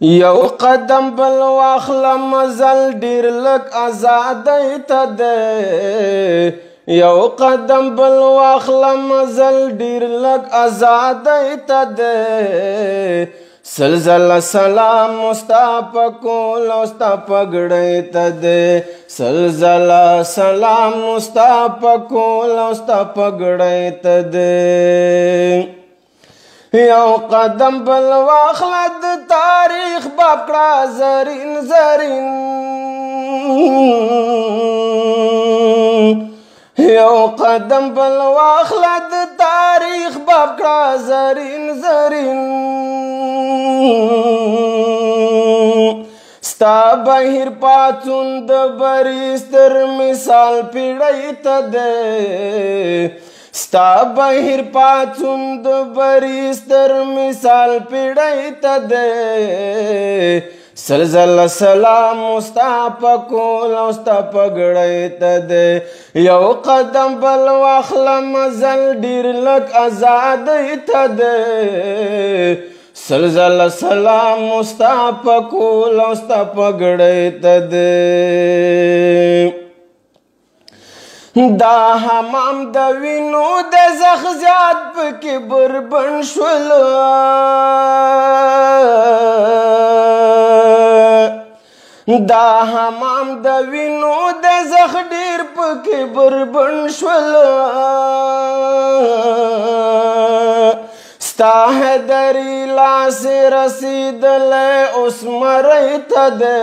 یو قدم بل واخله مزل ډیر لږ ازادۍ ته دی یو قدم بل واخله مزل ډیر لږ ازادۍ ته دی سلزله سلام ستا په کول او ستا پګړۍ ته دی سلزله سلام ستا په کول او ستا پګړۍ ته دی یو قدم بل واخله د تاریخ باب کړه زرین زرین یو قدم بل واخله د تاریخ باب کړه زرین زرین ستا بهیر پاڅون د بری ستر مثال پیړۍ ته دی ستا بهیر پاڅون د بری ستر مثال پیړۍ ته دی سلزله سلام ستا په کول او ستا پګړۍ ته دی یو قدم بل واخله مزل ډیر لږ ازادۍ ته دی سلزله سلام ستا په کول او ستا پګړۍ ته دی دا حمام د وینو د زخ زیات پکې بربند شول دا حمام د وینو د زخ ډیر پکې بربند شول ستا حیدري لاس رسیدلی اوس مرۍ ته دی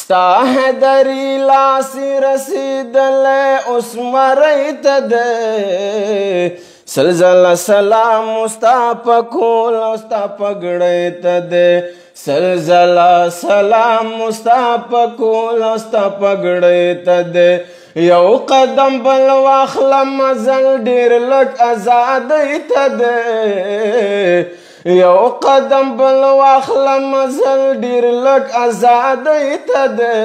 ستا حیدري لاس رسیدلی اوس مرۍ ته دی سلزله سلام ستا په کول او ستا پګړۍ ته دی سلزله سلام ستا په کول او ستا پګړۍ ته دی یو قدم بل واخله مزل ډیر لږ ازادۍ ته دی یو قدم بل واخله مزل ډیر لږ ازادۍ ته دی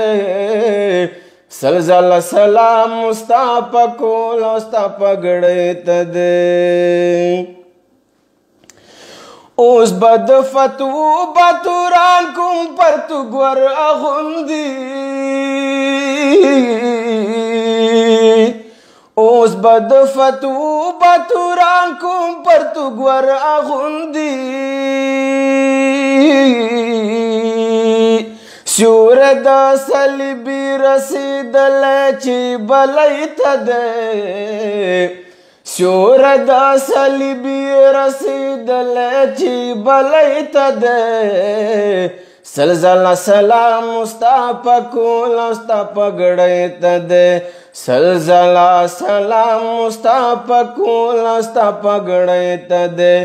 سلزله سلام ستا په کول او ستا پګړۍ ته دی اوس به د فتوو بتوران کوم پرتګور اغوندي اوس به د فتوو بتوران کوم پرتګور اغوندي سیوری د صلیبي رسیدلی چې بلۍ ته دی سیوری د صلیبي رسیدلی چې بلۍ ته دی سلزله سلام ستا په کول او ستا پګړۍ ته دی سلزله سلام ستا په کول او ستا پګړۍ ته دی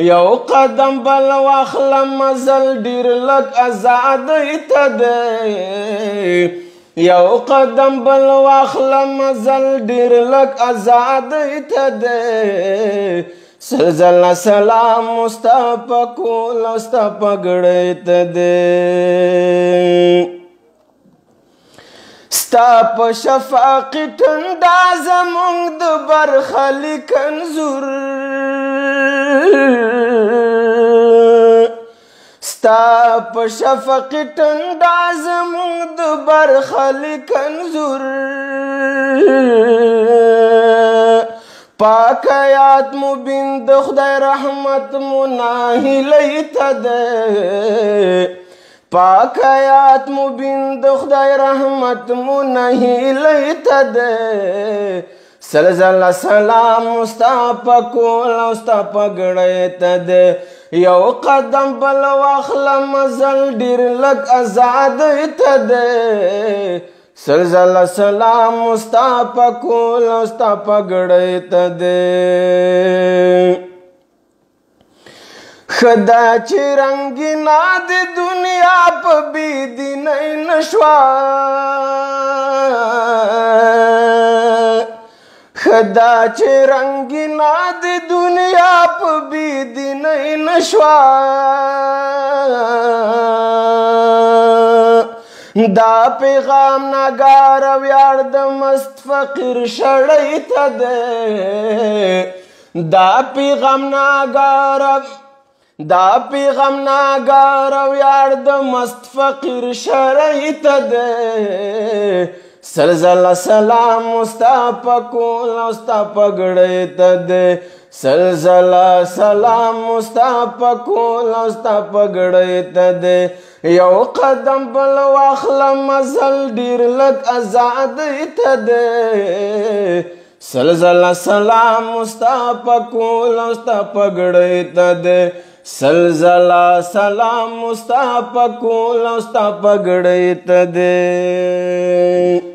یو قدم بل واخله مزل ډیر لږ ازادۍ ته دی یو قدم بل واخله مزل ډیر لږ ازادۍ ته دی سلزله سلام ستا په کول او ستا پګړۍ ته دی ستا په شفاقي ټنډه زمونږ د برخلیک انځور ستا په شفاقي ټنډه زمونږ د برخلیک انځور پاک یاد مبین د خدای رحمت مو ناهیلۍ ته دی پاک یاد مبین د خدای رحمت مو ناهیلۍ ته دی سلزله سلام ستا په کول او ستا پګړۍ ته دی یو قدم بل واخله مزل ډیر لږ ازادۍ ته دی سلزله سلام ستا په کول او ستا پګړۍ ته دی ښه ده چې رنګینه د دنیا په بېدینۍ نه شوه ښه ده چې رنګینه د دنیا په بېدینۍ نه شوه دا پیغام نګار ویاړ د مست فقیر شړۍ ته دی دا پیغام نګار دا پیغام ناګار او یار د مست فقیر شرعی ته دی سلزله سلام ستا په کول او ستا په ګړۍ ته دی سلزله سلام ستا په کول او ستا په ګړۍ ته دی یو قدم بل واخله مزل ډېر لږ ازادۍ ته دی سلزله سلام ستا په کول او ستا په ګړۍ ته دی سلزله سلام ستا په کول او ستا په ګړۍ ته دی